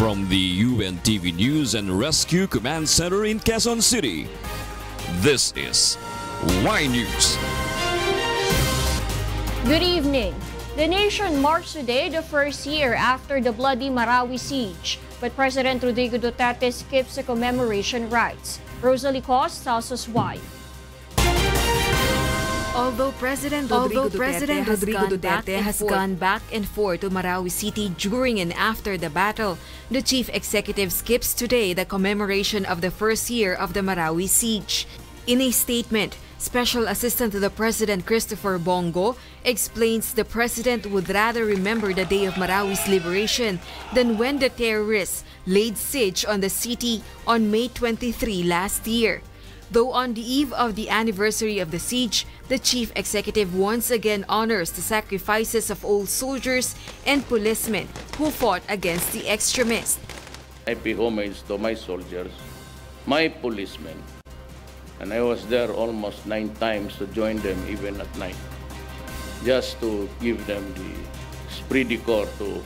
From the UNTV News and Rescue Command Center in Quezon City, this is Y News. Good evening. The nation marks today the first year after the bloody Marawi siege, but President Rodrigo Duterte skips the commemoration rites. Rosalie Cos tells us why. Although President Rodrigo Duterte has gone back and forth to Marawi City during and after the battle, the chief executive skips today the commemoration of the first year of the Marawi siege. In a statement, Special Assistant to the President Christopher Bongo explains the president would rather remember the day of Marawi's liberation than when the terrorists laid siege on the city on May 23 last year. Though on the eve of the anniversary of the siege, the chief executive once again honors the sacrifices of old soldiers and policemen who fought against the extremists. I pay homage to my soldiers, my policemen, and I was there almost 9 times to join them even at night, just to give them the esprit de corps to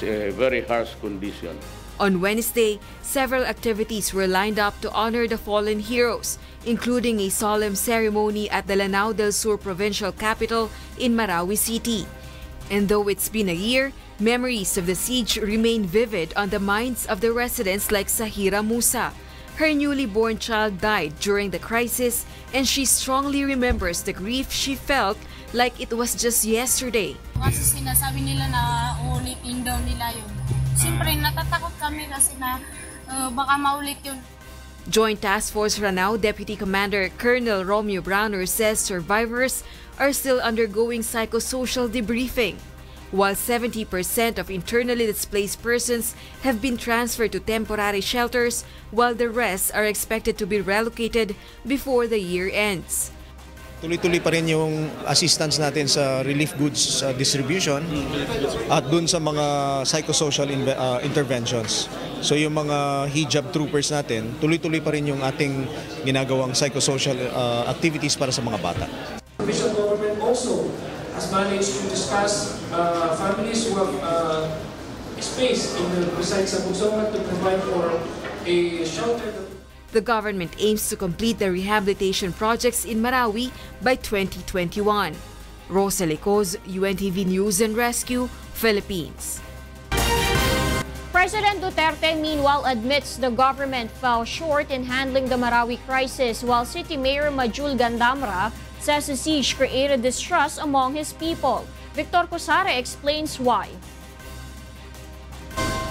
a very harsh condition. On Wednesday, several activities were lined up to honor the fallen heroes, including a solemn ceremony at the Lanao del Sur provincial capital in Marawi City. And though it's been a year, memories of the siege remain vivid on the minds of the residents like Sahira Musa. Her newly born child died during the crisis, and she strongly remembers the grief she felt like it was just yesterday. Kasi sinasabi nila na uulitin daw nila yun. Siyempre natatakot kami kasi na baka maulit yun. Joint Task Force Ranao Deputy Commander Colonel Romeo Browner says survivors are still undergoing psychosocial debriefing, while 70% of internally displaced persons have been transferred to temporary shelters, while the rest are expected to be relocated before the year ends. Tuloy-tuloy pa rin yung assistance natin sa relief goods distribution at dun sa mga psychosocial interventions. So yung mga hijab troopers natin, tuloy-tuloy pa rin yung ating ginagawang psychosocial activities para sa mga bata. The provincial government also has managed to discuss families who have space in the besides sa Bugsoman to provide for a shelter. The government aims to complete the rehabilitation projects in Marawi by 2021. Rosalie Cos, UNTV News and Rescue, Philippines. President Duterte meanwhile admits the government fell short in handling the Marawi crisis, while City Mayor Majul Gandamra says the siege created distrust among his people. Victor Cosare explains why.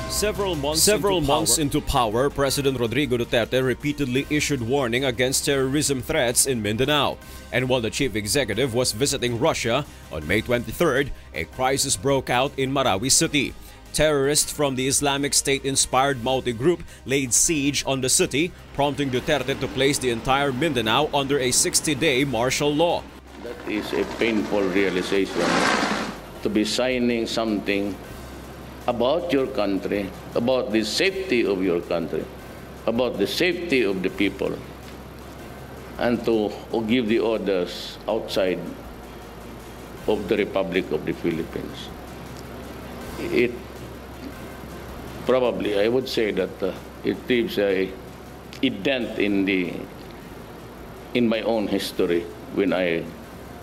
Several months into power, President Rodrigo Duterte repeatedly issued warning against terrorism threats in Mindanao. And while the chief executive was visiting Russia, on May 23rd, a crisis broke out in Marawi City. Terrorists from the Islamic State-inspired Mauti group laid siege on the city, prompting Duterte to place the entire Mindanao under a 60-day martial law. That is a painful realization, to be signing something about your country, about the safety of your country, about the safety of the people, and to give the orders outside of the Republic of the Philippines. It probably, I would say that it leaves a dent in my own history when I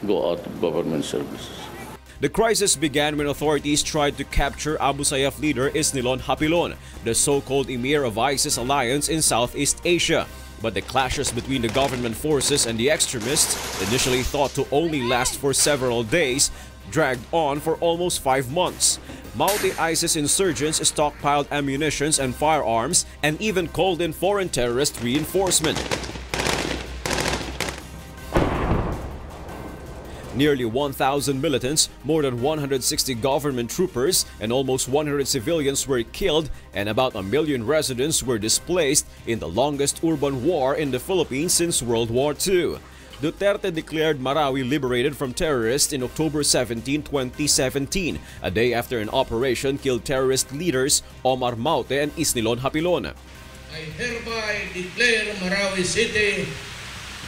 go out of government services. The crisis began when authorities tried to capture Abu Sayyaf leader Isnilon Hapilon, the so-called emir of ISIS alliance in Southeast Asia. But the clashes between the government forces and the extremists, initially thought to only last for several days, dragged on for almost 5 months. Mauti ISIS insurgents stockpiled ammunition and firearms and even called in foreign terrorist reinforcement. Nearly 1,000 militants, more than 160 government troopers, and almost 100 civilians were killed, and about 1 million residents were displaced in the longest urban war in the Philippines since World War II. Duterte declared Marawi liberated from terrorists in October 17, 2017, a day after an operation killed terrorist leaders Omar Maute and Isnilon Hapilon. I hereby declare Marawi City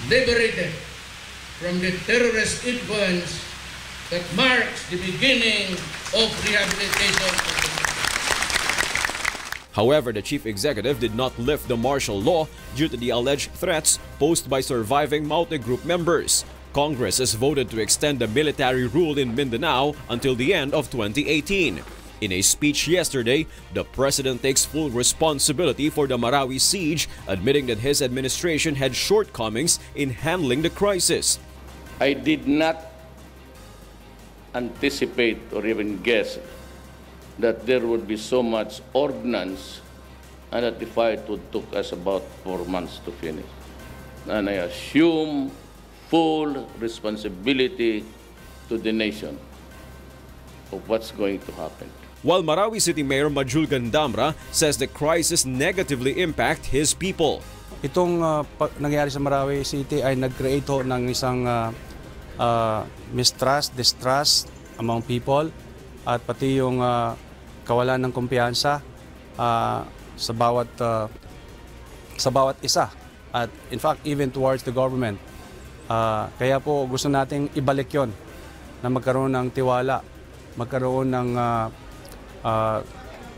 liberated from the terrorist influence that marks the beginning of rehabilitation. However, the chief executive did not lift the martial law due to the alleged threats posed by surviving Maute Group members. Congress has voted to extend the military rule in Mindanao until the end of 2018. In a speech yesterday, the president takes full responsibility for the Marawi siege, admitting that his administration had shortcomings in handling the crisis. I did not anticipate or even guess that there would be so much ordnance and that the fight would took us about 4 months to finish. And I assume full responsibility to the nation of what's going to happen. While Marawi City Mayor Majul Gandamra says the crisis negatively impact his people. Itong nangyari sa Marawi City ay nag-create ng isang mistrust, distrust among people at pati yung kawalan ng kumpiyansa sa bawat isa at in fact even towards the government. Kaya po gusto nating ibalik yon na magkaroon ng tiwala, magkaroon ng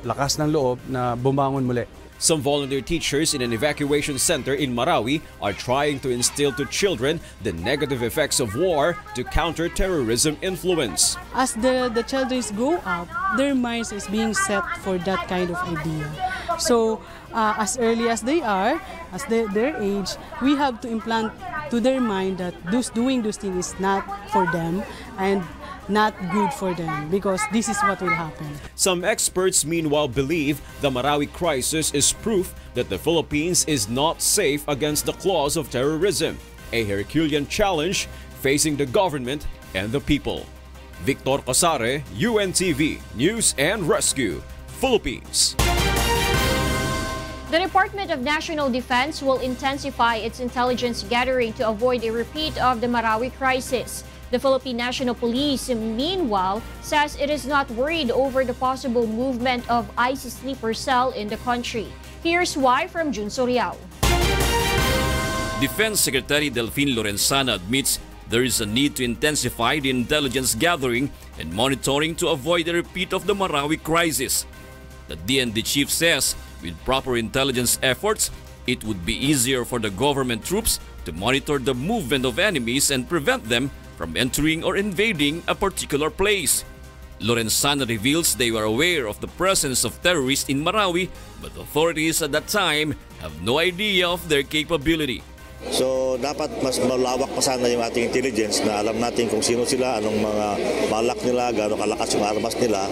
lakas ng loob na bumangon muli. Some volunteer teachers in an evacuation center in Marawi are trying to instill to children the negative effects of war to counter terrorism influence. As the children grow up, their minds is being set for that kind of idea. So as early as they are, as their age, we have to implant to their mind that doing those things is not for them and not good for them, because this is what will happen. Some experts meanwhile believe the Marawi crisis is proof that the Philippines is not safe against the claws of terrorism, a Herculean challenge facing the government and the people. Victor Casare, UNTV News and Rescue, Philippines. The Department of National Defense will intensify its intelligence gathering to avoid a repeat of the Marawi crisis. The Philippine National Police, meanwhile, says it is not worried over the possible movement of ISIS sleeper cell in the country. Here's why from Jun Soriao. Defense Secretary Delfin Lorenzana admits there is a need to intensify the intelligence gathering and monitoring to avoid a repeat of the Marawi crisis. The DND chief says with proper intelligence efforts, it would be easier for the government troops to monitor the movement of enemies and prevent them from entering or invading a particular place. Lorenzana reveals they were aware of the presence of terrorists in Marawi, but authorities at that time have no idea of their capability. So dapat mas malawak pa sana yung ating intelligence na alam natin kung sino sila, anong mga balak nila, gaano kalakas yung armas nila,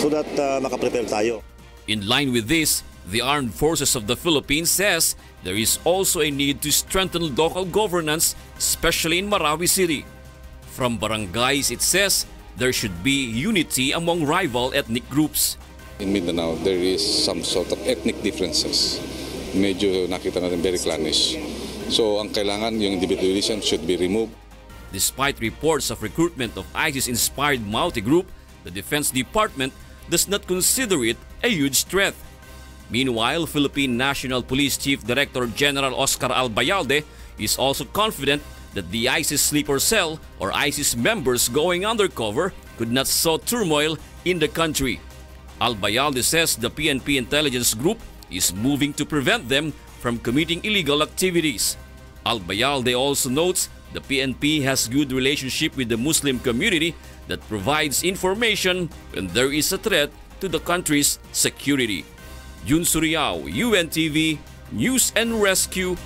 so that makaprepare tayo. In line with this, the Armed Forces of the Philippines says there is also a need to strengthen local governance, especially in Marawi City. From barangays, it says there should be unity among rival ethnic groups. In Mindanao, there is some sort of ethnic differences. Medyo nakita natin very clannish. So ang kailangan, yung individualism should be removed. Despite reports of recruitment of ISIS-inspired Maute Group, the Defense Department does not consider it a huge threat. Meanwhile, Philippine National Police Chief Director General Oscar Albayalde is also confident that the ISIS sleeper cell or ISIS members going undercover could not sow turmoil in the country. Albayalde says the PNP intelligence group is moving to prevent them from committing illegal activities. Albayalde also notes the PNP has good relationship with the Muslim community that provides information when there is a threat to the country's security. Jun Suriao, UNTV News and Rescue,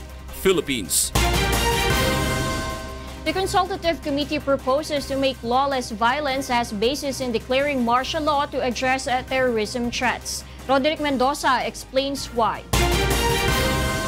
Philippines. The Consultative Committee proposes to make lawless violence as basis in declaring martial law to address terrorism threats. Roderick Mendoza explains why.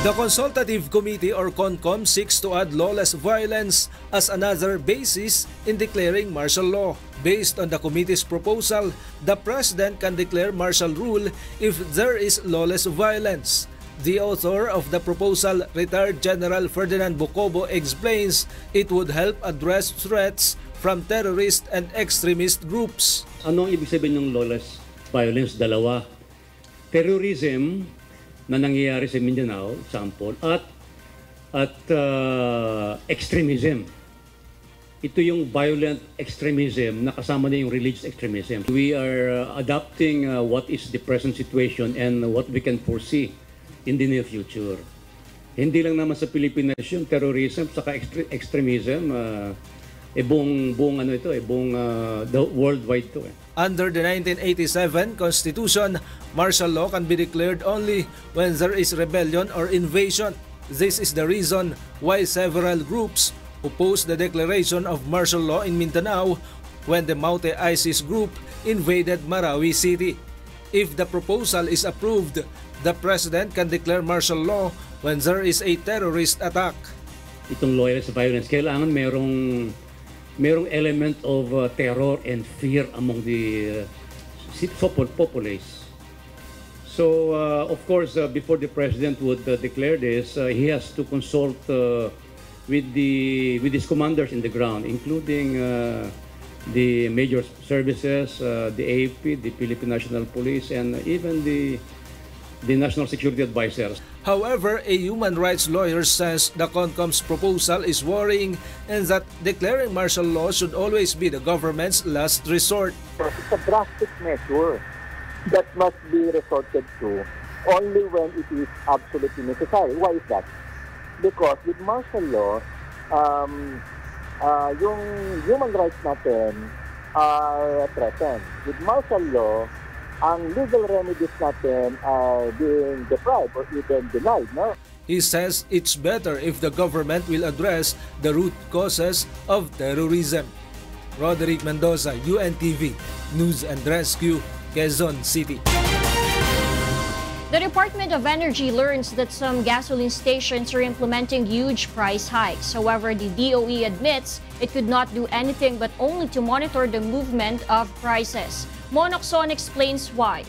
The Consultative Committee or CONCOM seeks to add lawless violence as another basis in declaring martial law. Based on the committee's proposal, the President can declare martial rule if there is lawless violence. The author of the proposal, retired General Ferdinand Bocobo, explains it would help address threats from terrorist and extremist groups. Ano ang ibig sabihin ng lawless violence? Dalawa. Terrorism na nangyayari sa Mindanao, example, at extremism. ito yung violent extremism na kasama na yung religious extremism. We are adapting what is the present situation and what we can foresee in the near future. Hindi lang naman sa Pilipinas yung terrorism saka extremism, buong worldwide to. Under the 1987 Constitution, martial law can be declared only when there is rebellion or invasion. This is the reason why several groups opposed the declaration of martial law in Mindanao when the Maute ISIS group invaded Marawi City. If the proposal is approved, the President can declare martial law when there is a terrorist attack. Itong loyalist violence, kailangan merong element of terror and fear among the populace. So, of course, before the President would declare this, he has to consult with his commanders in the ground, including the major services, the AFP, the Philippine National Police, and even the National Security Advisors. However, a human rights lawyer says the CONCOM's proposal is worrying and that declaring martial law should always be the government's last resort. It's a drastic measure that must be resorted to only when it is absolutely necessary. Why is that? Because with martial law, yung human rights natin are threatened. With martial law, ang legal remedies natin are being deprived or even denied, no? He says it's better if the government will address the root causes of terrorism. Roderick Mendoza, UNTV, News and Rescue, Quezon City. The Department of Energy learns that some gasoline stations are implementing huge price hikes. However, the DOE admits it could not do anything but only to monitor the movement of prices. Monokson explains why.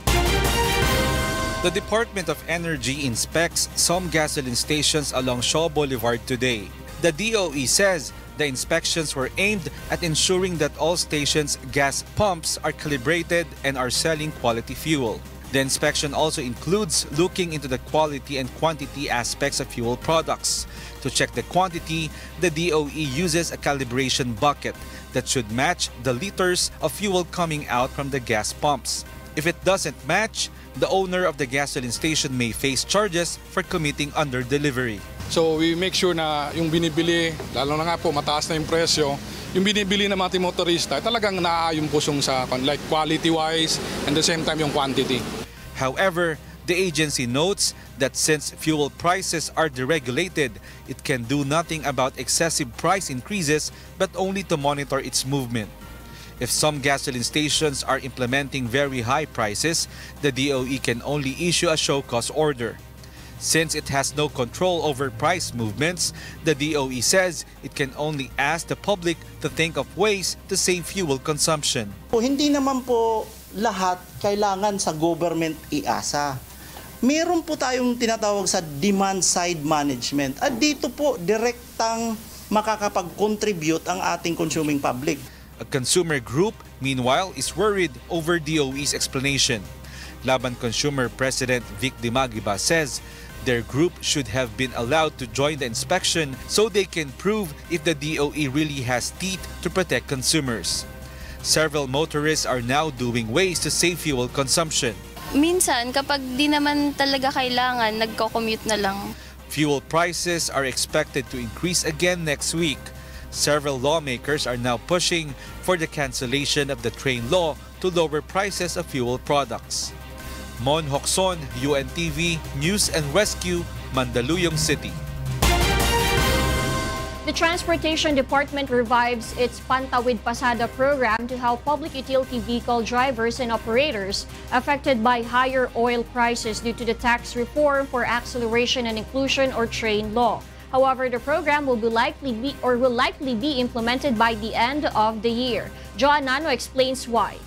The Department of Energy inspects some gasoline stations along Shaw Boulevard today. The DOE says the inspections were aimed at ensuring that all stations' gas pumps are calibrated and are selling quality fuel. The inspection also includes looking into the quality and quantity aspects of fuel products. To check the quantity, the DOE uses a calibration bucket that should match the liters of fuel coming out from the gas pumps. If it doesn't match, the owner of the gasoline station may face charges for committing under-delivery. So we make sure na yung binibili, lalo na nga po mataas na yung presyo, yung binibili ng mga motorista talagang naaayon po sa like quality-wise and the same time yung quantity. However, the agency notes that since fuel prices are deregulated, it can do nothing about excessive price increases but only to monitor its movement. If some gasoline stations are implementing very high prices, the DOE can only issue a show cause order. Since it has no control over price movements, the DOE says it can only ask the public to think of ways to save fuel consumption. Hindi naman po lahat kailangan sa government iasa. Meron po tayong tinatawag sa demand side management at dito po direktang makakapag-contribute ang ating consuming public. A consumer group, meanwhile, is worried over DOE's explanation. Laban Consumer President Vic Dimagiba says their group should have been allowed to join the inspection so they can prove if the DOE really has teeth to protect consumers. Several motorists are now doing ways to save fuel consumption. Minsan, kapag di naman talaga kailangan, nagko-commute na lang. Fuel prices are expected to increase again next week. Several lawmakers are now pushing for the cancellation of the train law to lower prices of fuel products. Mon Hokson, UNTV, News and Rescue, Mandaluyong City. The Transportation Department revives its Pantawid Pasada program to help public utility vehicle drivers and operators affected by higher oil prices due to the tax reform for acceleration and inclusion or train law. However, the program will likely be implemented by the end of the year. Joan Nano explains why.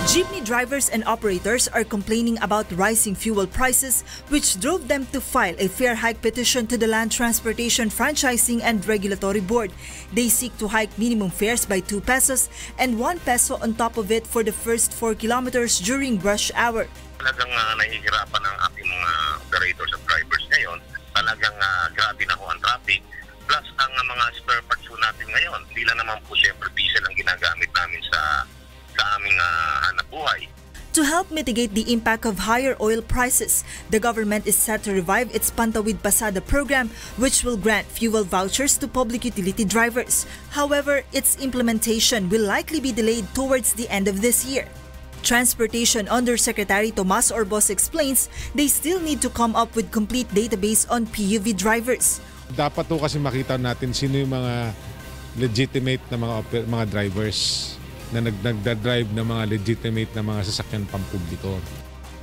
Jeepney drivers and operators are complaining about rising fuel prices, which drove them to file a fare hike petition to the Land Transportation Franchising and Regulatory Board. They seek to hike minimum fares by 2 pesos and 1 peso on top of it for the first 4 kilometers during rush hour. Talagang nahihirapan ang ating mga operators at drivers ngayon. Talagang grabe na ho ang traffic. Plus ang mga spare parts natin ngayon. Hindi lang naman po siyempre diesel ang ginagamit namin sa aming hanap buhay. To help mitigate the impact of higher oil prices, the government is set to revive its Pantawid Pasada program, which will grant fuel vouchers to public utility drivers. However, its implementation will likely be delayed towards the end of this year. Transportation Undersecretary Tomas Orbos explains they still need to come up with complete database on PUV drivers. Dapat po kasi makita natin sino yung mga legitimate na mga drivers na nagdadrive na mga legitimate na mga sasakyan pampubliko.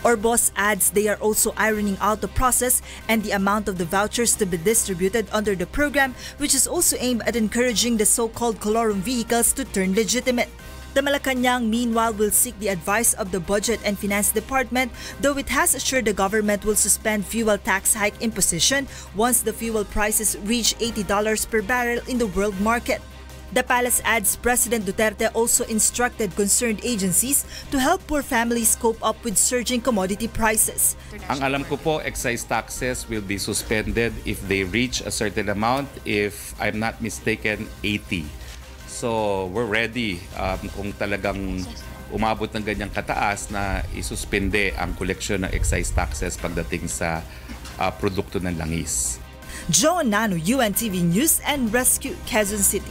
Orbos adds they are also ironing out the process and the amount of the vouchers to be distributed under the program, which is also aimed at encouraging the so-called colorum vehicles to turn legitimate. The Malacanang, meanwhile, will seek the advice of the Budget and Finance Department, though it has assured the government will suspend fuel tax hike imposition once the fuel prices reach $80 per barrel in the world market. The palace adds President Duterte also instructed concerned agencies to help poor families cope up with surging commodity prices. Ang alam ko po, excise taxes will be suspended if they reach a certain amount, if I'm not mistaken, 80. So we're ready kung talagang umabot ng ganyang kataas na isuspende ang koleksyon ng excise taxes pagdating sa produkto ng langis. Joan Nano, UNTV News and Rescue, Quezon City.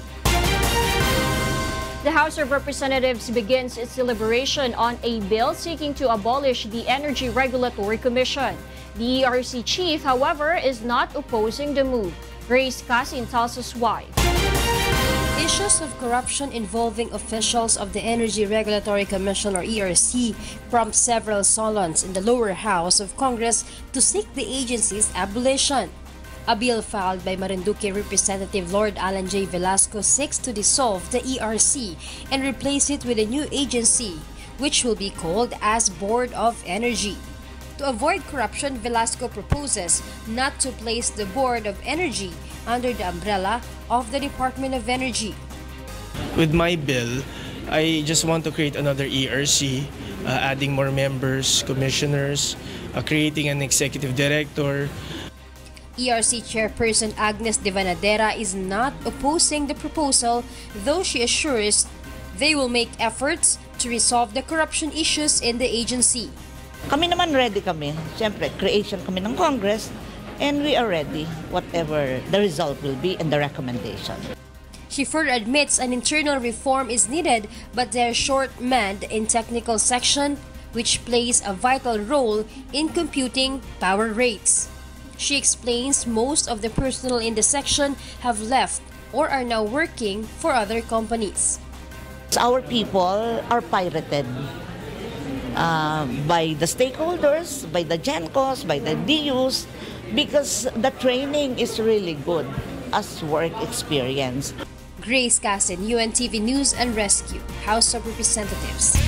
The House of Representatives begins its deliberation on a bill seeking to abolish the Energy Regulatory Commission. The ERC chief, however, is not opposing the move. Grace Casin tells us why. Issues of corruption involving officials of the Energy Regulatory Commission or ERC prompt several solons in the lower house of Congress to seek the agency's abolition. A bill filed by Marinduque Representative Lord Alan J. Velasco seeks to dissolve the ERC and replace it with a new agency, which will be called as Board of Energy. To avoid corruption, Velasco proposes not to place the Board of Energy under the umbrella of the Department of Energy. With my bill, I just want to create another ERC, adding more members, commissioners, creating an executive director. ERC Chairperson Agnes De Vanadera is not opposing the proposal, though she assures they will make efforts to resolve the corruption issues in the agency. Kami naman ready kami. Siyempre, creation kami ng Congress and we are ready whatever the result will be and the recommendation. She further admits an internal reform is needed, but they're short-manned in technical section, which plays a vital role in computing power rates. She explains most of the personnel in the section have left or are now working for other companies. Our people are pirated by the stakeholders, by the GENCOs, by the DUs, because the training is really good as work experience. Grace Casin, UNTV News and Rescue, House of Representatives.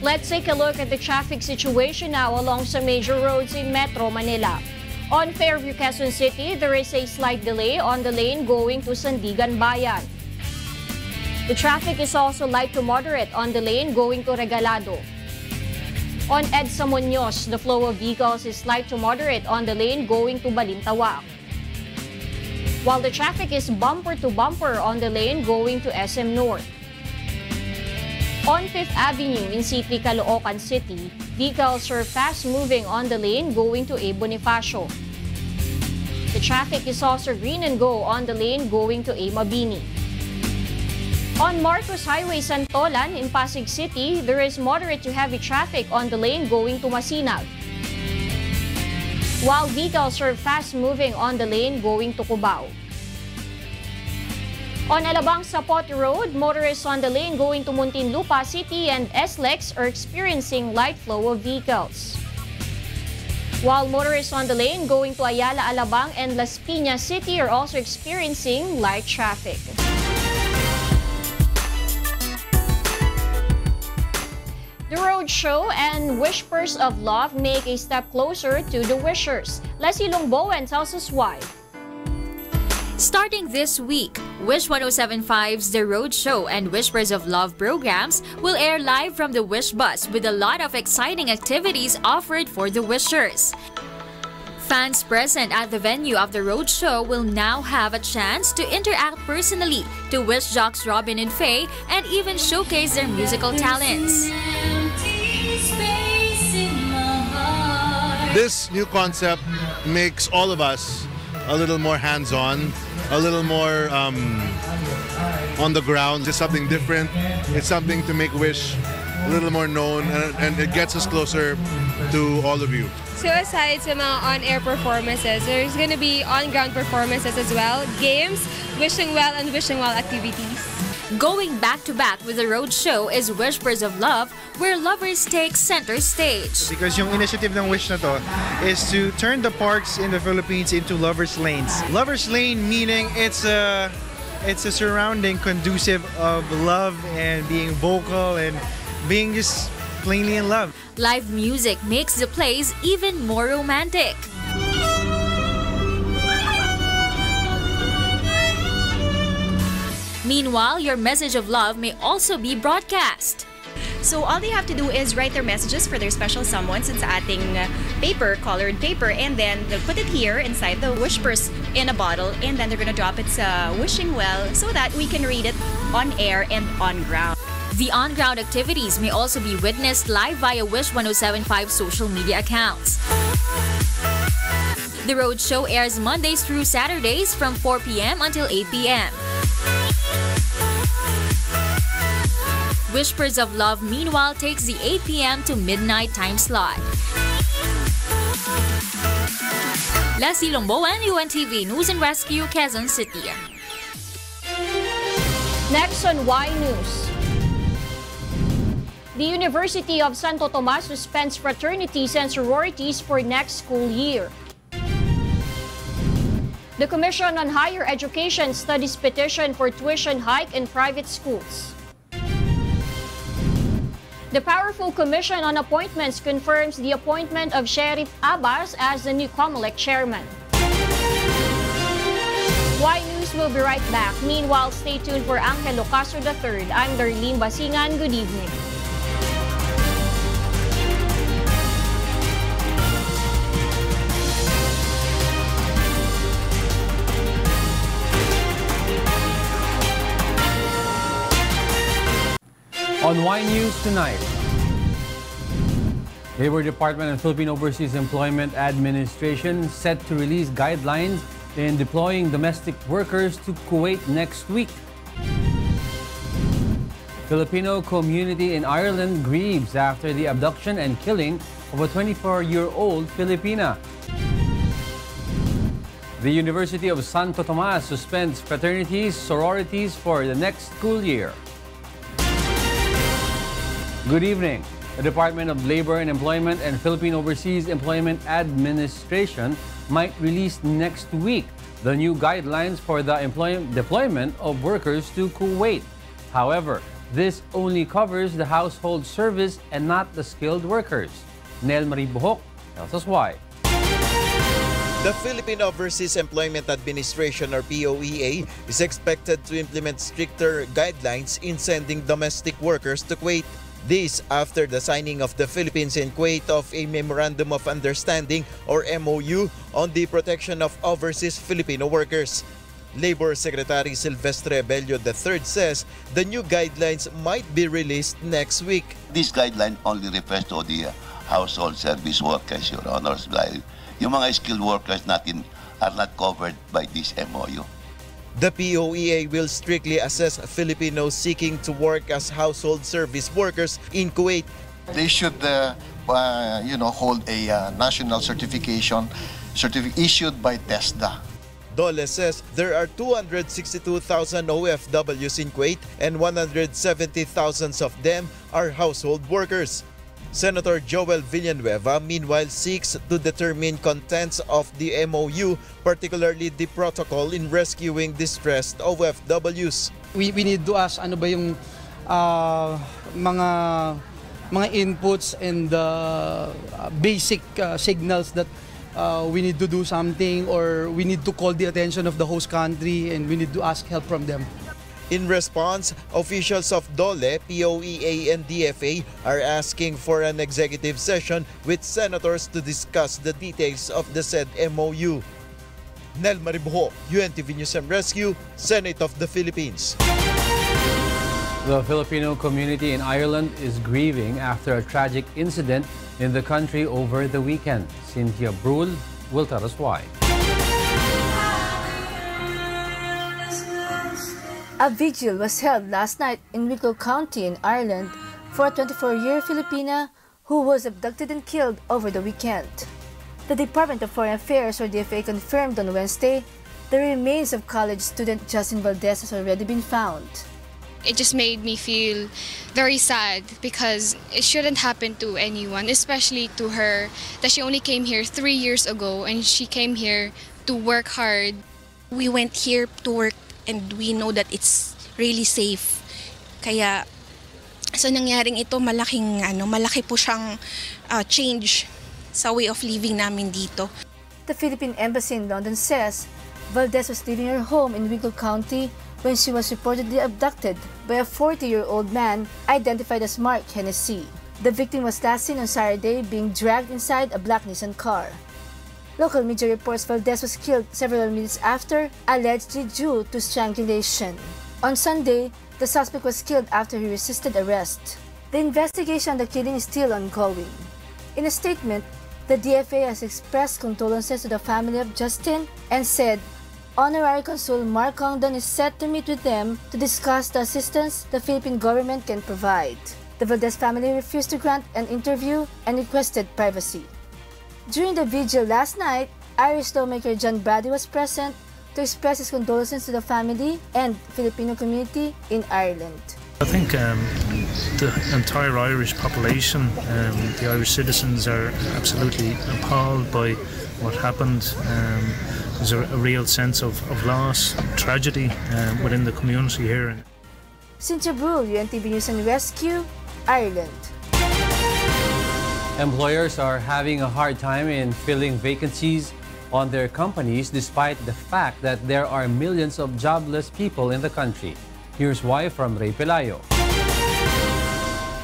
Let's take a look at the traffic situation now along some major roads in Metro Manila. On Fairview, Quezon City, there is a slight delay on the lane going to Sandigan Bayan. The traffic is also light to moderate on the lane going to Regalado. On EDSA Muñoz, the flow of vehicles is light to moderate on the lane going to Balintawak. While the traffic is bumper to bumper on the lane going to SM North. On 5th Avenue in C3 Caloocan City, vehicles are fast-moving on the lane going to A. Bonifacio. The traffic is also green and go on the lane going to A. Mabini. On Marcos Highway Santolan in Pasig City, there is moderate to heavy traffic on the lane going to Masinag. While vehicles are fast-moving on the lane going to Cubao. On Alabang Sapote Road, motorists on the lane going to Muntinlupa City and SLEX are experiencing light flow of vehicles. While motorists on the lane going to Ayala Alabang and Las Piñas City are also experiencing light traffic. The roadshow and Whispers of Love make a step closer to the wishers. Leslie Longbowen tells us why. Starting this week, Wish 107.5's The Roadshow and Whispers of Love programs will air live from the Wish Bus with a lot of exciting activities offered for the wishers. Fans present at the venue of the roadshow will now have a chance to interact personally, to wish jocks Robin and Faye, and even showcase their musical talents. This new concept makes all of us a little more hands-on, a little more on the ground. It's something different. It's something to make Wish a little more known, and it gets us closer to all of you. So aside sa mga on-air performances, there's gonna be on-ground performances as well, games, wishing well and wishing well activities. Going back-to-back with the roadshow is Whispers of Love, where lovers take center stage. Because yung initiative ng Wish na to is to turn the parks in the Philippines into lovers' lanes. Lovers' lane meaning it's a surrounding conducive of love and being vocal and being just plainly in love. Live music makes the plays even more romantic. Meanwhile, your message of love may also be broadcast. So all they have to do is write their messages for their special someone sa ating paper, colored paper, and then they'll put it here inside the wish purse in a bottle, and then they're gonna drop it sa Wishing Well so that we can read it on air and on ground. The on-ground activities may also be witnessed live via Wish 1075 social media accounts. The roadshow airs Mondays through Saturdays from 4 p.m. until 8 p.m. Whispers of Love, meanwhile, takes the 8 p.m. to midnight time slot. Leslie Lomboan, UNTV News and Rescue, Quezon City. Next on Y News. The University of Santo Tomas suspends fraternities and sororities for next school year. The Commission on Higher Education studies petition for tuition hike in private schools. The powerful Commission on Appointments confirms the appointment of Sheriff Abbas as the new COMELEC chairman. Y News will be right back. Meanwhile, stay tuned for Angelo Castro III. I'm Darlene Basingan. Good evening. On Y News tonight, Labor Department and Philippine Overseas Employment Administration set to release guidelines in deploying domestic workers to Kuwait next week. Filipino community in Ireland grieves after the abduction and killing of a 24-year-old Filipina. The University of Santo Tomas suspends fraternities, sororities for the next school year. Good evening. The Department of Labor and Employment and Philippine Overseas Employment Administration might release next week the new guidelines for the deployment of workers to Kuwait. However, this only covers the household service and not the skilled workers. Nel Marie Buhok tells us why. The Philippine Overseas Employment Administration or POEA is expected to implement stricter guidelines in sending domestic workers to Kuwait. This after the signing of the Philippines and Kuwait of a Memorandum of Understanding or MOU on the protection of overseas Filipino workers. Labor Secretary Silvestre Bello III says the new guidelines might be released next week. This guideline only refers to the household service workers, Your Honors. Yung mga skilled workers natin are not covered by this MOU. The POEA will strictly assess Filipinos seeking to work as household service workers in Kuwait. They should, hold a national certification issued by TESDA. DOLE says there are 262,000 OFWs in Kuwait and 170,000 of them are household workers. Senator Joel Villanueva, meanwhile, seeks to determine contents of the MOU, particularly the protocol in rescuing distressed OFWs. We need to ask ano ba yung mga inputs and basic signals that we need to do something or we need to call the attention of the host country and we need to ask help from them. In response, officials of DOLE, POEA, and DFA are asking for an executive session with senators to discuss the details of the said MOU. Nel Maribuho, UNTV News and Rescue, Senate of the Philippines. The Filipino community in Ireland is grieving after a tragic incident in the country over the weekend. Cynthia Brule will tell us why. A vigil was held last night in Wicklow County in Ireland for a 24-year Filipina who was abducted and killed over the weekend. The Department of Foreign Affairs, or DFA, confirmed on Wednesday the remains of college student Justin Valdez has already been found. It just made me feel very sad because it shouldn't happen to anyone, especially to her, that she only came here 3 years ago and she came here to work hard. We went here to work and we know that it's really safe. Kaya sa nangyaring ito, malaki po siyang change sa way of living namin dito. The Philippine Embassy in London says Valdez was leaving her home in Wicklow County when she was reportedly abducted by a 40-year-old man identified as Mark Hennessy. The victim was last seen on Saturday being dragged inside a black Nissan car. Local media reports Valdez was killed several minutes after, allegedly due to strangulation. On Sunday, the suspect was killed after he resisted arrest. The investigation on the killing is still ongoing. In a statement, the DFA has expressed condolences to the family of Justin and said Honorary Consul Mark Congdon is set to meet with them to discuss the assistance the Philippine government can provide. The Valdez family refused to grant an interview and requested privacy. During the vigil last night, Irish lawmaker John Brady was present to express his condolences to the family and Filipino community in Ireland. I think the entire Irish population, the Irish citizens, are absolutely appalled by what happened. There's a real sense of loss, tragedy within the community here. Cynthia Brule, UNTV News and Rescue, Ireland. Employers are having a hard time in filling vacancies on their companies despite the fact that there are millions of jobless people in the country. Here's why from Ray Pelayo.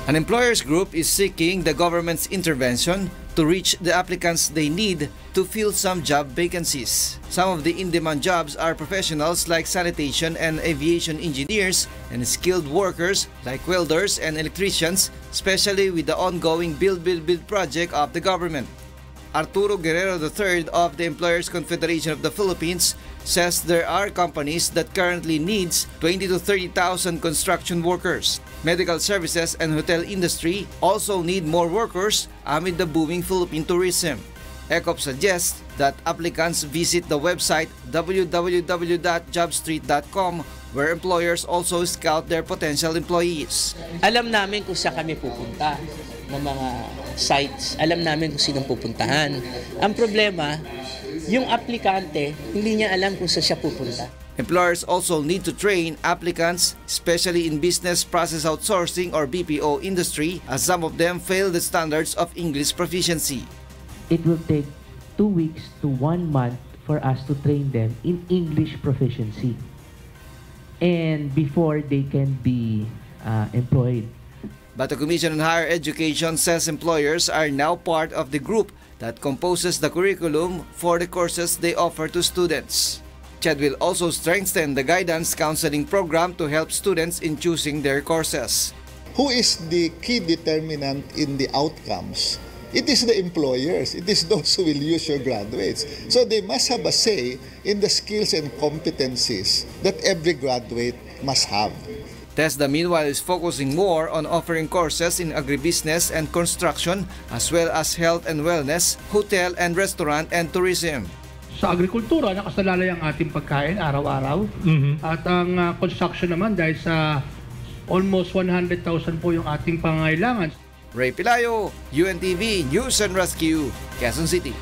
An employers group is seeking the government's intervention to reach the applicants they need to fill some job vacancies. Some of the in-demand jobs are professionals like sanitation and aviation engineers and skilled workers like welders and electricians, especially with the ongoing Build project of the government. Arturo Guerrero III of the Employers Confederation of the Philippines says there are companies that currently needs 20 to 30,000 construction workers. Medical services and hotel industry also need more workers amid the booming Philippine tourism. ECOP suggests that applicants visit the website www.jobstreet.com where employers also scout their potential employees. Alam namin kung saan kami pupunta ng mga sites. Alam namin kung sinong pupuntahan. Ang problema, yung aplikante, hindi niya alam kung saan siya pupunta. Employers also need to train applicants, especially in business process outsourcing or BPO industry, as some of them fail the standards of English proficiency. It will take 2 weeks to 1 month for us to train them in English proficiency and before they can be employed. But the Commission on Higher Education says employers are now part of the group that composes the curriculum for the courses they offer to students. CHED will also strengthen the guidance counseling program to help students in choosing their courses. Who is the key determinant in the outcomes? It is the employers. It is those who will use your graduates. So they must have a say in the skills and competencies that every graduate must have. TESDA, meanwhile, is focusing more on offering courses in agribusiness and construction, as well as health and wellness, hotel and restaurant and tourism. Sa agrikultura, nakasalalay ang ating pagkain araw-araw. At ang construction naman dahil sa almost 100,000 po yung ating pangangailangan. Ray Pelayo, UNTV News and Rescue, Quezon City.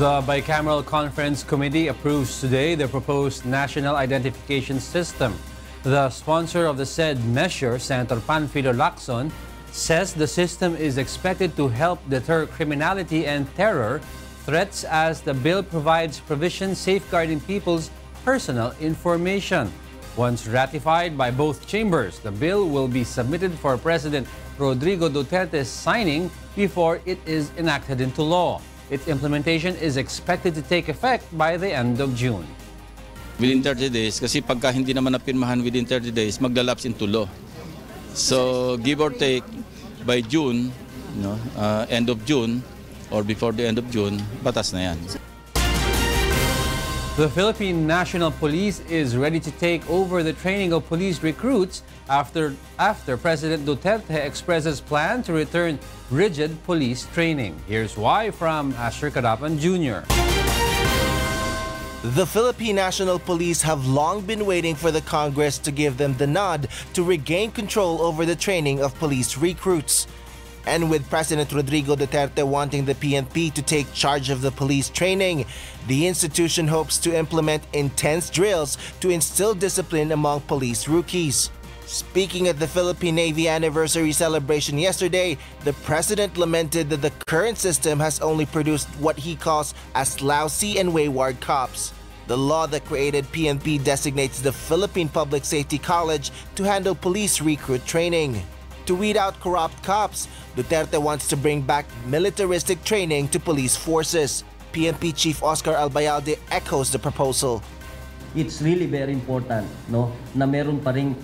The Bicameral Conference Committee approves today the proposed National Identification System. The sponsor of the said measure, Senator Panfilo Lacson, says the system is expected to help deter criminality and terror threats as the bill provides provisions safeguarding people's personal information. Once ratified by both chambers, the bill will be submitted for President Rodrigo Duterte's signing before it is enacted into law. Its implementation is expected to take effect by the end of June. Within 30 days, kasi pagka hindi naman napirmahan within 30 days, maglalapse into law. So give or take, by June, end of June, or before the end of June, batas na yan. The Philippine National Police is ready to take over the training of police recruits after President Duterte expresses plan to return rigid police training. Here's why from Asher Cadapan Jr. The Philippine National Police have long been waiting for the Congress to give them the nod to regain control over the training of police recruits. And with President Rodrigo Duterte wanting the PNP to take charge of the police training, the institution hopes to implement intense drills to instill discipline among police rookies. Speaking at the Philippine Navy anniversary celebration yesterday, the president lamented that the current system has only produced what he calls as lousy and wayward cops. The law that created PNP designates the Philippine Public Safety College to handle police recruit training. To weed out corrupt cops, Duterte wants to bring back militaristic training to police forces. PNP Chief Oscar Albayalde echoes the proposal. It's really very important, na meron pa ring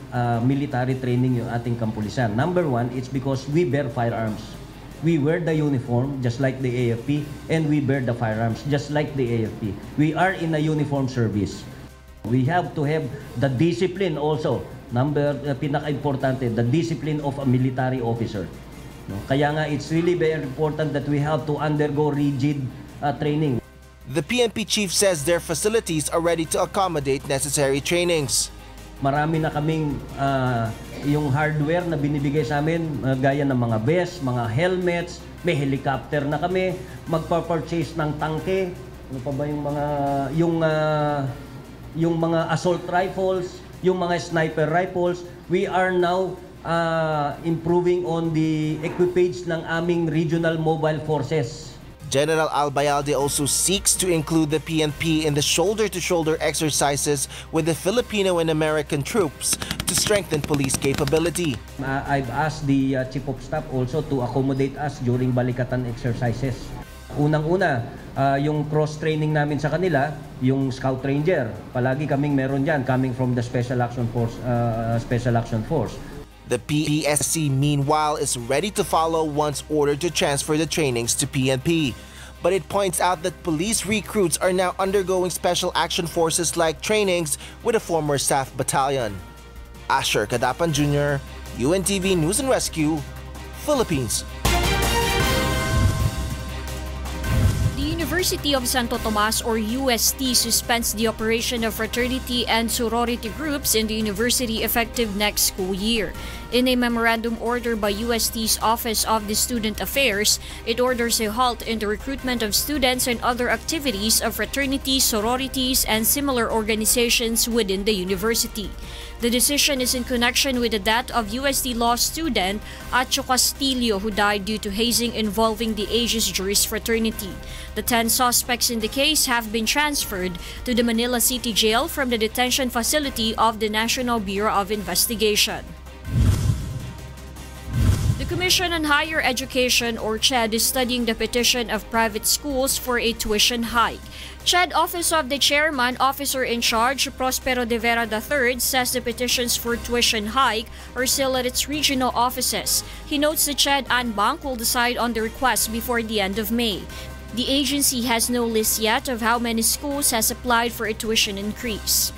military training yung ating kampulisan. Number one, it's because we bear firearms. We wear the uniform just like the AFP, and we bear the firearms just like the AFP. We are in a uniform service. We have to have the discipline also. Pinaka-importante, the discipline of a military officer. Kaya nga, it's really very important that we have to undergo rigid training. The PNP chief says their facilities are ready to accommodate necessary trainings. Marami na kaming yung hardware na binibigay sa amin, gaya ng mga vest, mga helmets, may helicopter na kami, magpa-purchase ng tangke, ano pa ba yung mga assault rifles, yung mga sniper rifles. We are now improving on the equipage ng aming regional mobile forces. General Albayalde also seeks to include the PNP in the shoulder-to-shoulder exercises with the Filipino and American troops to strengthen police capability. I've asked the Chief of Staff also to accommodate us during balikatan exercises. Unang-una, yung cross-training namin sa kanila, yung Scout Ranger, palagi kaming meron dyan, coming from the Special Action Force. The PSC, meanwhile, is ready to follow once ordered to transfer the trainings to PNP. But it points out that police recruits are now undergoing Special Action Forces-like trainings with a former staff battalion. Asher Cadapan Jr., UNTV News and Rescue, Philippines. University of Santo Tomas or UST suspends the operation of fraternity and sorority groups in the university effective next school year. In a memorandum order by UST's Office of the Student Affairs, it orders a halt in the recruitment of students and other activities of fraternities, sororities, and similar organizations within the university. The decision is in connection with the death of UST law student Acho Castillo, who died due to hazing involving the Aegis Juris fraternity. The 10 suspects in the case have been transferred to the Manila City Jail from the detention facility of the National Bureau of Investigation. The Commission on Higher Education, or CHED, is studying the petition of private schools for a tuition hike. CHED Office of the Chairman, Officer in Charge, Prospero de Vera III, says the petitions for tuition hike are still at its regional offices. He notes the CHED and Bank will decide on the request before the end of May. The agency has no list yet of how many schools has applied for a tuition increase.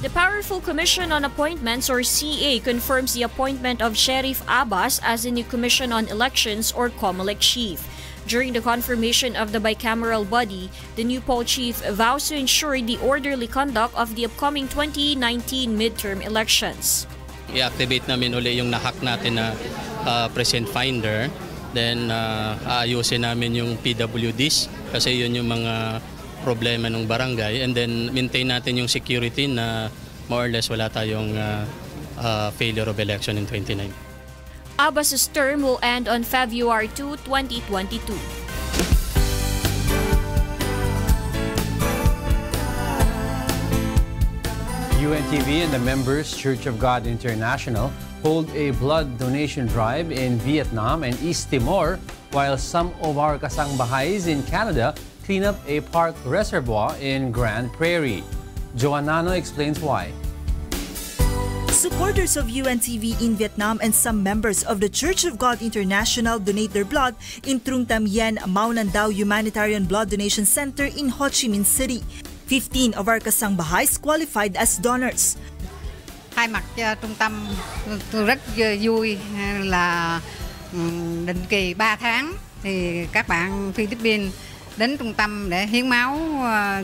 The Powerful Commission on Appointments, or CA, confirms the appointment of Sheriff Abbas as the new Commission on Elections, or COMELEC chief. During the confirmation of the bicameral body, the new poll chief vows to ensure the orderly conduct of the upcoming 2019 midterm elections. I-activate namin uli yung nahack natin na present finder. Then aayusin namin yung PWDs kasi yun yung mga problema ng barangay, and then maintain natin yung security na more or less wala tayong failure of election in 2019. Abbas's term will end on February 2, 2022. UNTV and the members Church of God International hold a blood donation drive in Vietnam and East Timor, while some of our kasangbahays in Canada clean up a park reservoir in Grand Prairie. Joannano explains why. Supporters of UNTV in Vietnam and some members of the Church of God International donate their blood in Trung Tam Yen Mao Nan Dao Humanitarian Blood Donation Center in Ho Chi Minh City. 15 of our kasangbahays qualified as donors. Thay mặt cho trung tâm, tôi rất vui là định kỳ 3 tháng thì các bạn Philippines đến trung tâm để hiến máu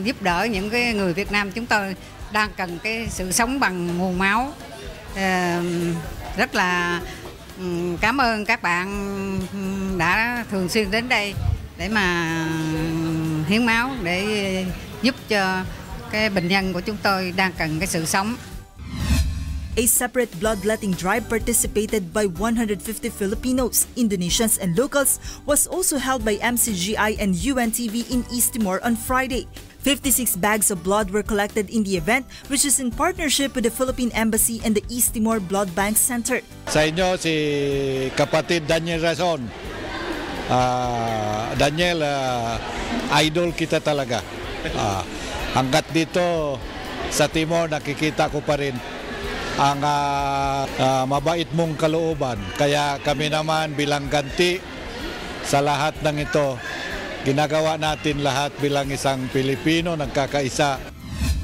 giúp đỡ những cái người Việt Nam chúng tôi đang cần cái sự sống bằng nguồn máu. Rất là cảm ơn các bạn đã thường xuyên đến đây để mà hiến máu để giúp cho cái bệnh nhân của chúng tôi đang cần cái sự sống. A separate bloodletting drive participated by 150 Filipinos, Indonesians, and locals was also held by MCGI and UNTV in East Timor on Friday. 56 bags of blood were collected in the event, which is in partnership with the Philippine Embassy and the East Timor Blood Bank Center. Sa inyo si kapatid Daniel Razon. Daniel, idol kita talaga. Hanggat dito sa Timor, nakikita ko pa rin ang mabait mong kalooban. Kaya kami naman bilang ganti sa lahat ng ito, ginagawa natin lahat bilang isang Pilipino nagkakaisa.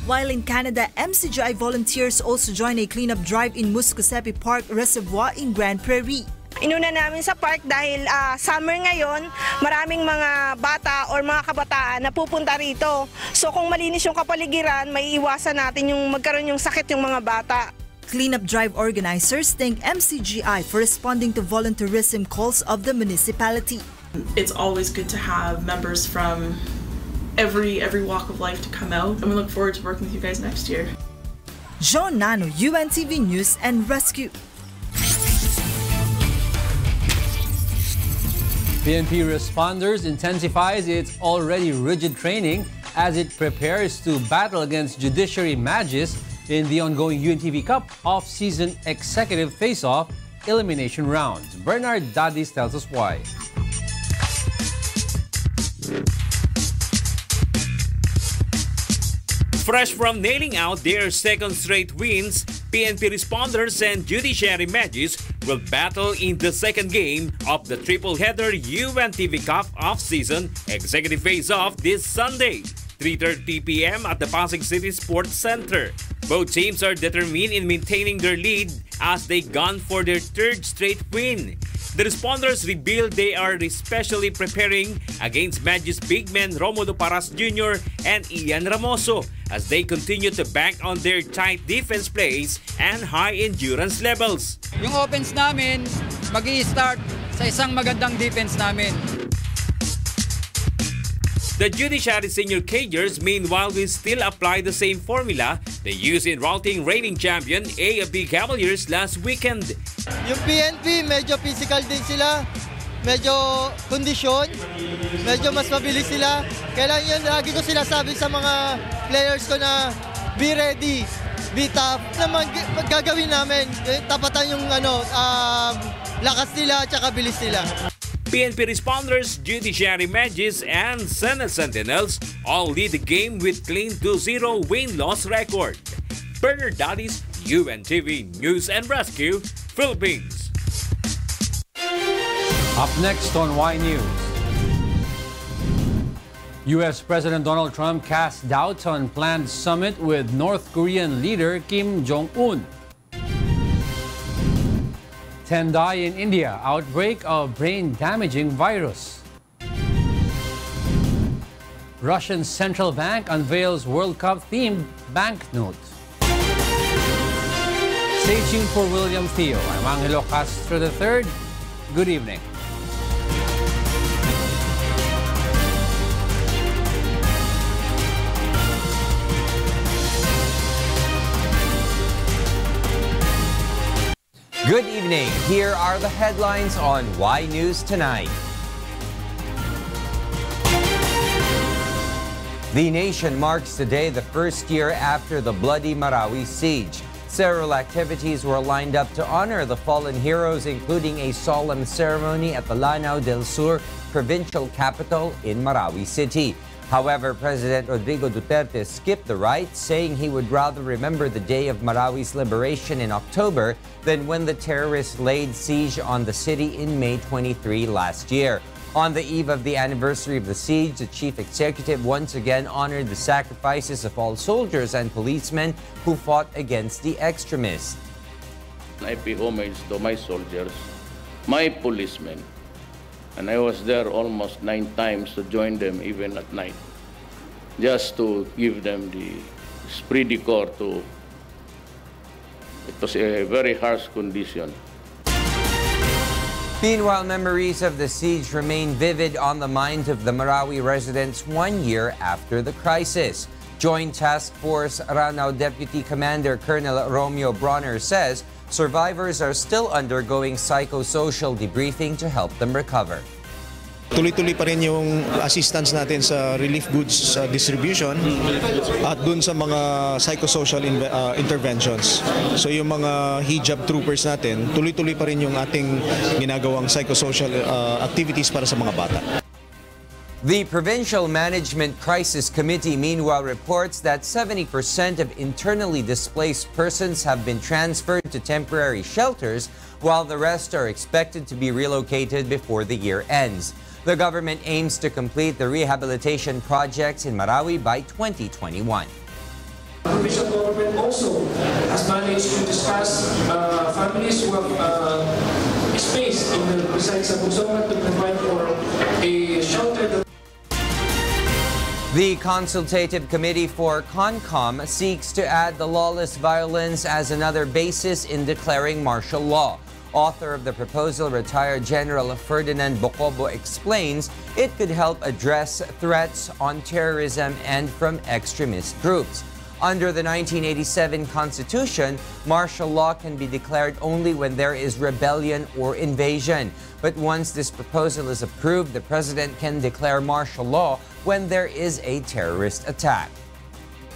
While in Canada, MCGI volunteers also joined a cleanup drive in Muscosepi Park Reservoir in Grand Prairie. Inuna namin sa park dahil summer ngayon, maraming mga bata or mga kabataan na pupunta rito. So kung malinis yung kapaligiran, may iwasan natin yung magkaroon yung sakit yung mga bata. Cleanup drive organizers thank MCGI for responding to volunteerism calls of the municipality. It's always good to have members from every walk of life to come out, and we look forward to working with you guys next year. Joannano, UNTV News and Rescue. PNP responders intensifies its already rigid training as it prepares to battle against judiciary mages in the ongoing UNTV Cup off-season executive face-off elimination rounds. Bernard Dadis tells us why. Fresh from nailing out their second straight wins, PNP responders and judiciary mages will battle in the second game of the triple-header UNTV Cup off-season executive face-off this Sunday, 3:30 p.m. at the Pasig City Sports Center. Both teams are determined in maintaining their lead as they gun for their third straight win. The responders revealed they are especially preparing against Magis big men Romulo Paras Jr. and Ian Ramoso as they continue to bank on their tight defense plays and high endurance levels. Yung offense namin, mag-i-start sa isang magandang defense namin. The Judiciary Senior Cagers, meanwhile, will still apply the same formula they used in routing reigning champion AFP Cavaliers last weekend. Yung PNP, medyo physical din sila, medyo kondisyon, medyo mas mabilis sila. Kailan yun, lagi ko sinasabi sa mga players ko na be ready, be tough. Na gagawin namin, tapatan yung lakas nila at saka bilis nila. PNP responders, judiciary mages, and Senate sentinels all lead the game with clean 2-0 win-loss record. Bernard Dadis, UNTV News and Rescue, Philippines. Up next on Y News. U.S. President Donald Trump casts doubts on planned summit with North Korean leader Kim Jong-un. 10 die in India, outbreak of brain-damaging virus. Russian central bank unveils World Cup-themed banknote. Stay tuned for William Thio. I'm Angelo Castro III. Good evening. Good evening. Here are the headlines on Y News Tonight. The nation marks today the first year after the bloody Marawi siege. Several activities were lined up to honor the fallen heroes, including a solemn ceremony at the Lanao del Sur provincial capital in Marawi City. However, President Rodrigo Duterte skipped the rite, saying he would rather remember the day of Marawi's liberation in October than when the terrorists laid siege on the city in May 23 last year. On the eve of the anniversary of the siege, the chief executive once again honored the sacrifices of all soldiers and policemen who fought against the extremists. I pay homage to my soldiers, my policemen, and I was there almost 9 times to join them even at night, just to give them the esprit de corps to. It was a very harsh condition. Meanwhile, memories of the siege remain vivid on the minds of the Marawi residents 1 year after the crisis. Joint Task Force Ranao Deputy Commander Colonel Romeo Bronner says survivors are still undergoing psychosocial debriefing to help them recover. Tuloy-tuloy pa rin yung assistance natin sa relief goods distribution at dun sa mga psychosocial interventions. So yung mga hijab troopers natin, tuloy-tuloy pa rin yung ating ginagawang psychosocial activities para sa mga bata. The Provincial Management Crisis Committee, meanwhile, reports that 70% of internally displaced persons have been transferred to temporary shelters, while the rest are expected to be relocated before the year ends. The government aims to complete the rehabilitation projects in Marawi by 2021. The provincial government also has managed to discuss families who have space in the besides sa Bugsoman to provide for a shelter. The Consultative Committee for CONCOM seeks to add the lawless violence as another basis in declaring martial law. Author of the proposal, retired General Ferdinand Bocobo, explains it could help address threats on terrorism and from extremist groups. Under the 1987 Constitution, martial law can be declared only when there is rebellion or invasion. But once this proposal is approved, the President can declare martial law when there is a terrorist attack.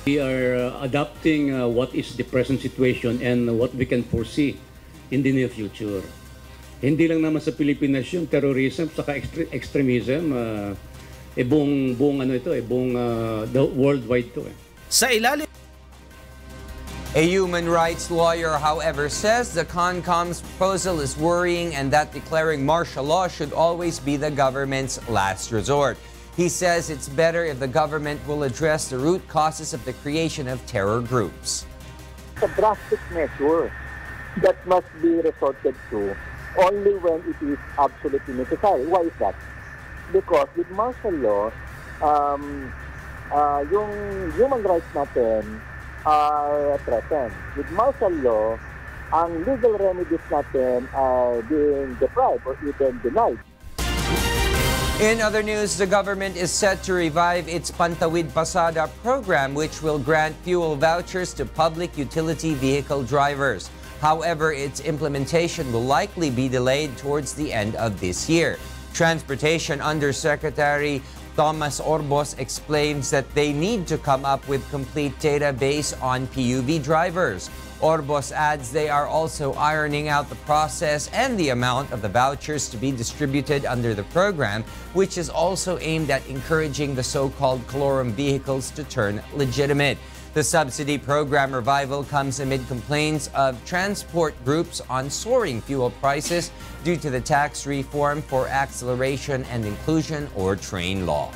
We are adapting what is the present situation and what we can foresee in the near future. Hindi lang naman sa Pilipinas yung terrorism saka extremism, buong ano ito, buong worldwide to. Sa ilalim. A human rights lawyer, however, says the CONCOM's proposal is worrying and that declaring martial law should always be the government's last resort. He says it's better if the government will address the root causes of the creation of terror groups. It's a drastic measure that must be resorted to only when it is absolutely necessary. Why is that? Because with martial law, yung human rights natin are threatened. With martial law, ang legal remedies natin are being deprived or even denied. In other news, the government is set to revive its Pantawid Pasada program, which will grant fuel vouchers to public utility vehicle drivers. However, its implementation will likely be delayed towards the end of this year. Transportation Undersecretary Thomas Orbos explains that they need to come up with complete database on PUV drivers. Orbos adds they are also ironing out the process and the amount of the vouchers to be distributed under the program, which is also aimed at encouraging the so-called colorum vehicles to turn legitimate. The subsidy program revival comes amid complaints of transport groups on soaring fuel prices due to the tax reform for acceleration and inclusion or train law.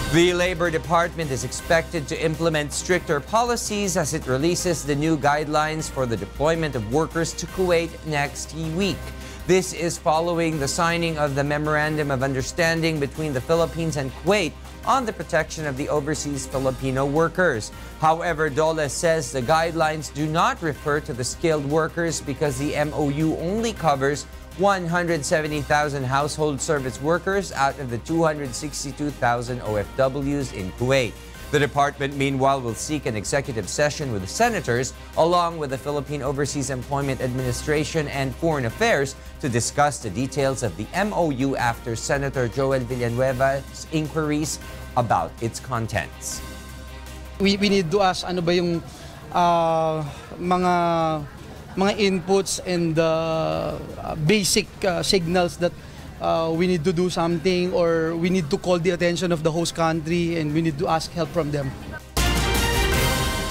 The Labor Department is expected to implement stricter policies as it releases the new guidelines for the deployment of workers to Kuwait next week. This is following the signing of the Memorandum of Understanding between the Philippines and Kuwait on the protection of the overseas Filipino workers. However, DOLE says the guidelines do not refer to the skilled workers because the MOU only covers 170,000 household service workers out of the 262,000 OFWs in Kuwait. The department, meanwhile, will seek an executive session with the senators, along with the Philippine Overseas Employment Administration and Foreign Affairs, to discuss the details of the MOU after Senator Joel Villanueva's inquiries about its contents. We need to ask ano ba yung mga inputs and basic signals that we need to do something, or we need to call the attention of the host country and we need to ask help from them.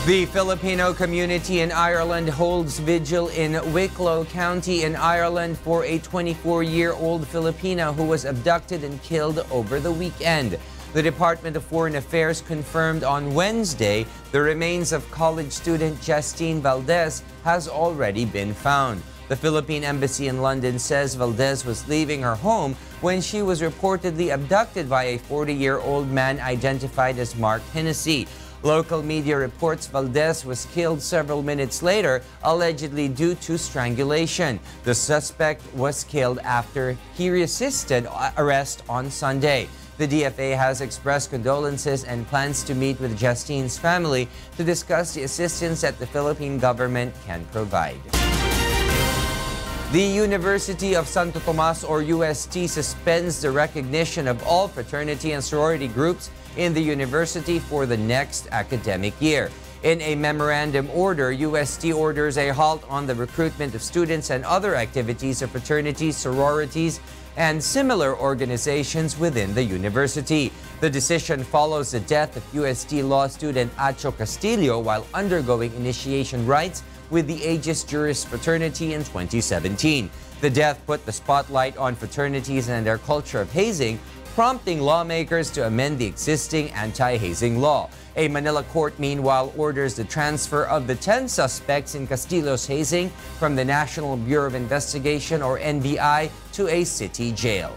The Filipino community in Ireland holds vigil in Wicklow County in Ireland for a 24-year-old Filipino who was abducted and killed over the weekend. The Department of Foreign Affairs confirmed on Wednesday the remains of college student Justine Valdez has already been found. The Philippine Embassy in London says Valdez was leaving her home when she was reportedly abducted by a 40-year-old man identified as Mark Hennessy. Local media reports Valdez was killed several minutes later, allegedly due to strangulation. The suspect was killed after he resisted arrest on Sunday. The DFA has expressed condolences and plans to meet with Justine's family to discuss the assistance that the Philippine government can provide. The University of Santo Tomas, or UST, suspends the recognition of all fraternity and sorority groups in the university for the next academic year. In a memorandum order, UST orders a halt on the recruitment of students and other activities of fraternities, sororities, and similar organizations within the university. The decision follows the death of UST law student Acho Castillo while undergoing initiation rites with the Aegis Juris fraternity in 2017. The death put the spotlight on fraternities and their culture of hazing, prompting lawmakers to amend the existing anti-hazing law. A Manila court, meanwhile, orders the transfer of the 10 suspects in Castillo's hazing from the National Bureau of Investigation, or NBI, to a city jail.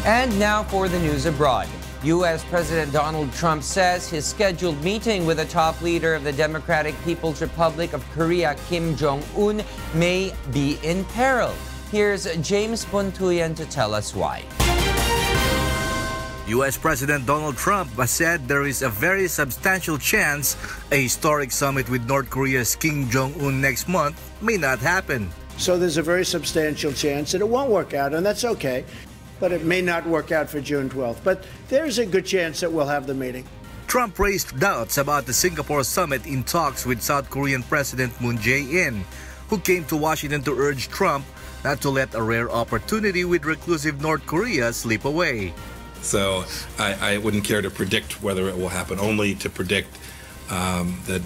And now for the news abroad. U.S. President Donald Trump says his scheduled meeting with the top leader of the Democratic People's Republic of Korea, Kim Jong-un, may be in peril. Here's James Buntuyan to tell us why. U.S. President Donald Trump has said there is a very substantial chance a historic summit with North Korea's Kim Jong-un next month may not happen. So there's a very substantial chance that it won't work out, and that's okay. But it may not work out for June 12th. But there's a good chance that we'll have the meeting. Trump raised doubts about the Singapore summit in talks with South Korean President Moon Jae-in, who came to Washington to urge Trump not to let a rare opportunity with reclusive North Korea slip away. So I wouldn't care to predict whether it will happen, only to predict that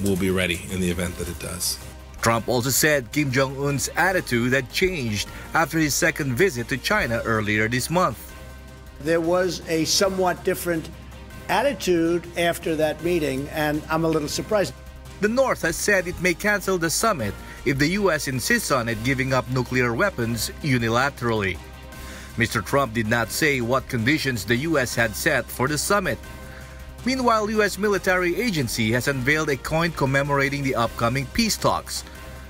we'll be ready in the event that it does. Trump also said Kim Jong-un's attitude had changed after his second visit to China earlier this month. There was a somewhat different attitude after that meeting, and I'm a little surprised. The North has said it may cancel the summit if the U.S. insists on it giving up nuclear weapons unilaterally. Mr. Trump did not say what conditions the U.S. had set for the summit. Meanwhile, U.S. military agency has unveiled a coin commemorating the upcoming peace talks.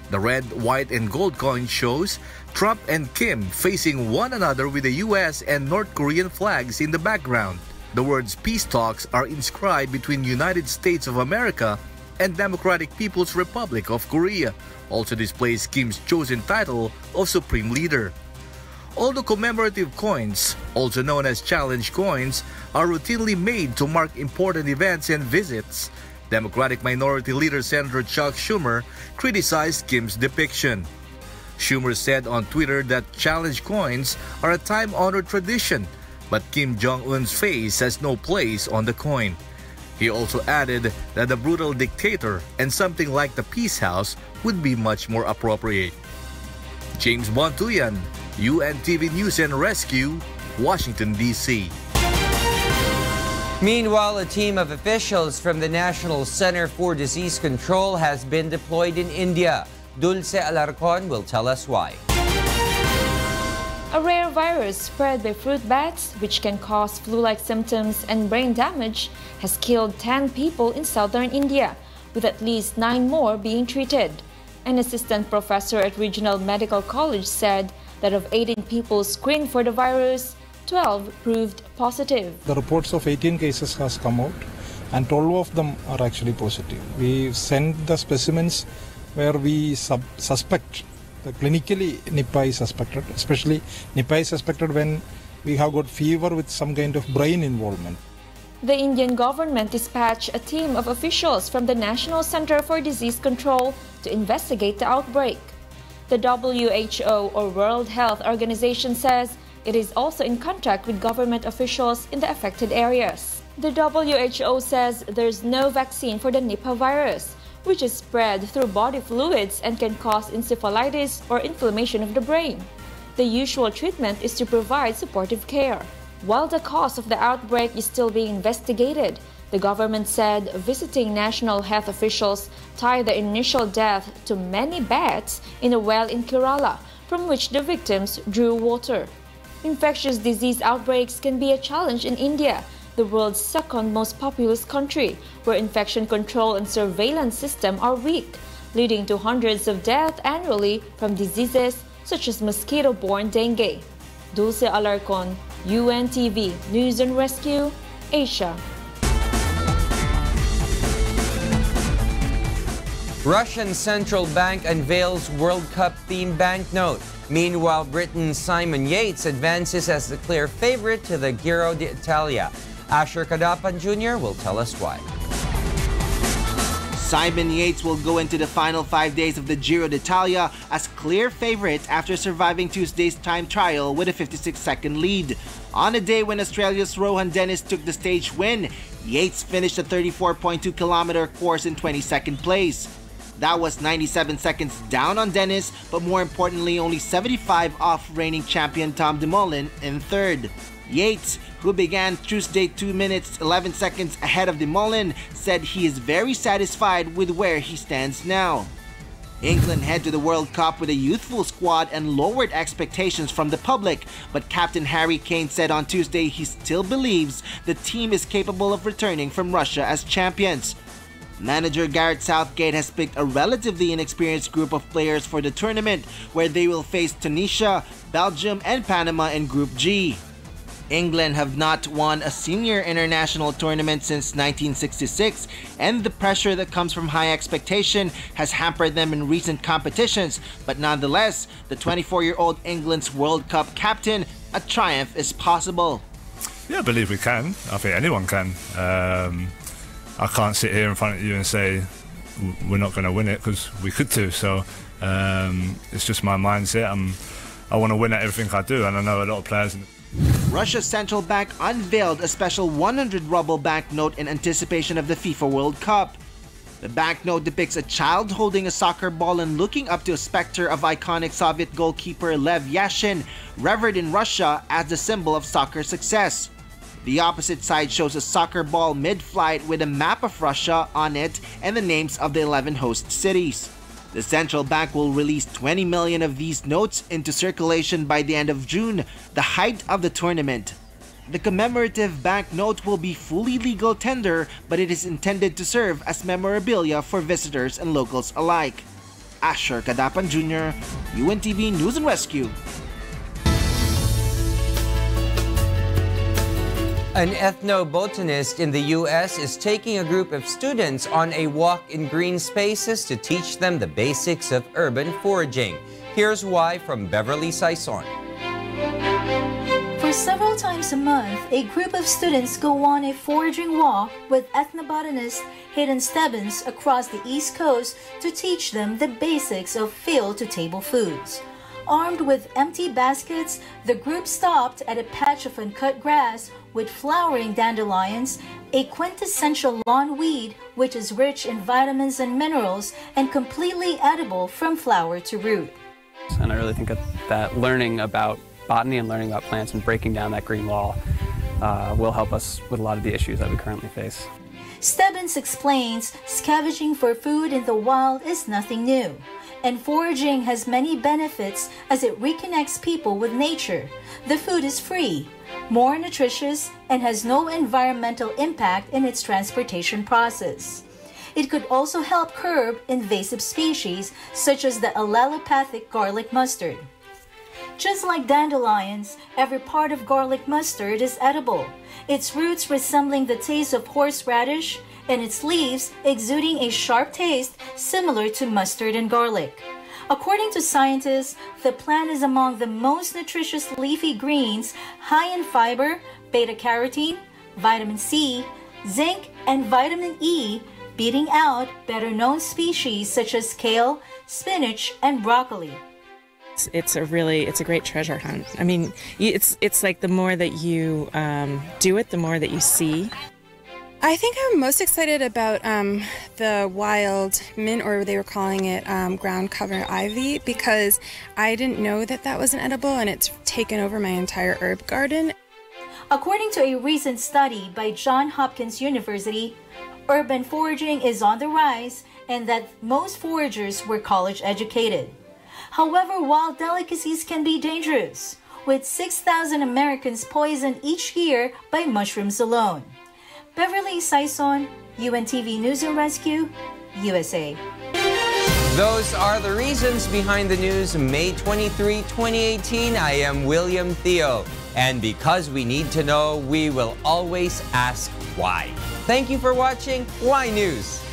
The red, white, and gold coin shows Trump and Kim facing one another with the U.S. and North Korean flags in the background. The words peace talks are inscribed between United States of America and Democratic People's Republic of Korea. Also displays Kim's chosen title of Supreme Leader. Although commemorative coins, also known as challenge coins, are routinely made to mark important events and visits, Democratic Minority Leader Senator Chuck Schumer criticized Kim's depiction. Schumer said on Twitter that challenge coins are a time-honored tradition, but Kim Jong-un's face has no place on the coin. He also added that the brutal dictator and something like the Peace House would be much more appropriate. James Bontuyan, UNTV News and Rescue, Washington, D.C. Meanwhile, a team of officials from the National Center for Disease Control has been deployed in India. Dulce Alarcon will tell us why. A rare virus spread by fruit bats, which can cause flu-like symptoms and brain damage, has killed 10 people in southern India, with at least 9 more being treated. An assistant professor at Regional Medical College said that of 18 people screened for the virus, 12 proved positive. The reports of 18 cases has come out and 12 of them are actually positive. We sent the specimens where we suspect Clinically, Nipah is suspected, especially Nipah is suspected when we have got fever with some kind of brain involvement. The Indian government dispatched a team of officials from the National Center for Disease Control to investigate the outbreak. The WHO, or World Health Organization, says it is also in contact with government officials in the affected areas. The WHO says there's no vaccine for the Nipah virus, which is spread through body fluids and can cause encephalitis or inflammation of the brain. The usual treatment is to provide supportive care. While the cause of the outbreak is still being investigated, the government said visiting national health officials tied the initial death to many bats in a well in Kerala, from which the victims drew water. Infectious disease outbreaks can be a challenge in India, the world's second most populous country, where infection control and surveillance systems are weak, leading to hundreds of deaths annually from diseases such as mosquito-borne dengue. Dulce Alarcon, UNTV News and Rescue, Asia. Russian central bank unveils World Cup themed banknote. Meanwhile, Britain's Simon Yates advances as the clear favorite to the Giro d'Italia. Asher Kadapan Jr. will tell us why. Simon Yates will go into the final 5 days of the Giro d'Italia as clear favorite after surviving Tuesday's time trial with a 56-second lead. On a day when Australia's Rohan Dennis took the stage win, Yates finished a 34.2-kilometer course in 22nd place. That was 97 seconds down on Dennis, but more importantly, only 75 off reigning champion Tom Dumoulin in third. Yates, who began Tuesday 2 minutes 11 seconds ahead of Dumoulin, said he is very satisfied with where he stands now. England head to the World Cup with a youthful squad and lowered expectations from the public, but Captain Harry Kane said on Tuesday he still believes the team is capable of returning from Russia as champions. Manager Gareth Southgate has picked a relatively inexperienced group of players for the tournament, where they will face Tunisia, Belgium, and Panama in Group G. England have not won a senior international tournament since 1966, and the pressure that comes from high expectation has hampered them in recent competitions, but nonetheless, the 24-year-old England's World Cup captain, a triumph is possible. Yeah, I believe we can. I think anyone can. I can't sit here in front of you and say we're not going to win it, because we could do. So it's just my mindset. I want to win at everything I do, and I know a lot of players. Russia's central bank unveiled a special 100 ruble banknote in anticipation of the FIFA World Cup. The banknote depicts a child holding a soccer ball and looking up to a specter of iconic Soviet goalkeeper Lev Yashin, revered in Russia as the symbol of soccer success. The opposite side shows a soccer ball mid-flight with a map of Russia on it and the names of the 11 host cities. The central bank will release 20 million of these notes into circulation by the end of June, the height of the tournament. The commemorative banknote will be fully legal tender, but it is intended to serve as memorabilia for visitors and locals alike. Asher Kadapan Jr., UNTV News and Rescue. An ethnobotanist in the U.S. is taking a group of students on a walk in green spaces to teach them the basics of urban foraging. Here's why from Beverly Saison. For several times a month, a group of students go on a foraging walk with ethnobotanist Hayden Stebbins across the East Coast to teach them the basics of field-to-table foods. Armed with empty baskets, the group stopped at a patch of uncut grass with flowering dandelions, a quintessential lawn weed which is rich in vitamins and minerals and completely edible from flower to root. And I really think that learning about botany and learning about plants and breaking down that green wall will help us with a lot of the issues that we currently face. Stebbins explains scavenging for food in the wild is nothing new, and foraging has many benefits as it reconnects people with nature. The food is free, more nutritious, and has no environmental impact in its transportation process. It could also help curb invasive species such as the allelopathic garlic mustard. Just like dandelions, every part of garlic mustard is edible, its roots resembling the taste of horseradish and its leaves exuding a sharp taste similar to mustard and garlic. According to scientists, the plant is among the most nutritious leafy greens, high in fiber, beta-carotene, vitamin C, zinc, and vitamin E, beating out better-known species such as kale, spinach, and broccoli. It's a great treasure hunt. I mean, it's like the more that you do it, the more that you see. I think I'm most excited about the wild mint, or they were calling it ground cover ivy, because I didn't know that that was an edible, and it's taken over my entire herb garden. According to a recent study by Johns Hopkins University, urban foraging is on the rise and that most foragers were college educated. However, wild delicacies can be dangerous, with 6,000 Americans poisoned each year by mushrooms alone. Beverly Sison, UNTV News and Rescue, USA. Those are the reasons behind the news, May 23, 2018. I am William Thio. And because we need to know, we will always ask why. Thank you for watching Why News.